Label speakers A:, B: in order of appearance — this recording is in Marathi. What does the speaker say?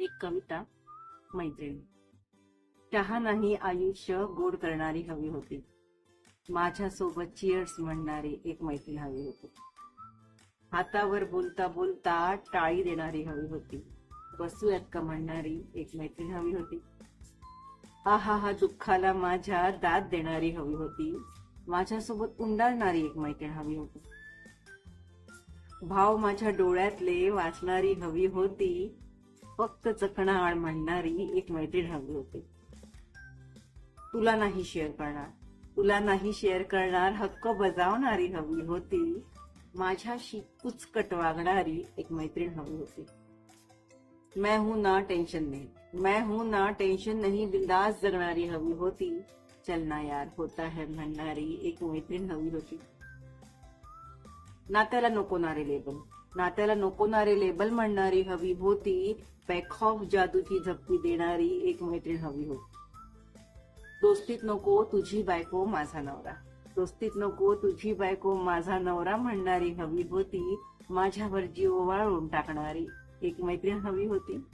A: एक कविता. मैत्रीण. चहा नाही आयुष्य गोड करणारी हवी होती. माझ्यासोबत चिअर्स म्हणणारी एक मैत्रीण हवी होती. हातावर बोलता बोलता टाळी देणारी हवी होती. बसूयात का म्हणणारी एक मैत्रीण हवी होती. आहा हा दुःखाला माझ्या दाद देणारी हवी होती. माझ्यासोबत उंडाळणारी एक मैत्रीण हवी होती. भाव माझ्या डोळ्यातले वाचणारी हवी होती. फक्त चकणाळ म्हणणारी एक मैत्रीण हवी होती. तुला नाही शेअर करणार हक्क बजावणारी हवी होती. माझ्याशी कुचकट वागणारी एक मैत्रीण हवी होती. मैं हूं ना टेंशन नहीं बिंदास जगणारी हवी होती. चलना यार होता है म्हणणारी एक मैत्रीण हवी होती. नात्याला नको नारे लेबल म्हणणारी हवी होती. बेखौफ जादूची झपटी देणारी एक मैत्रीण हवी होती. दोस्तीत नको तुझी बायको माझा नवरा म्हणणारी हवी होती. माझ्यावर जीव वाळून टाकणारी एक मैत्रीण हवी होती.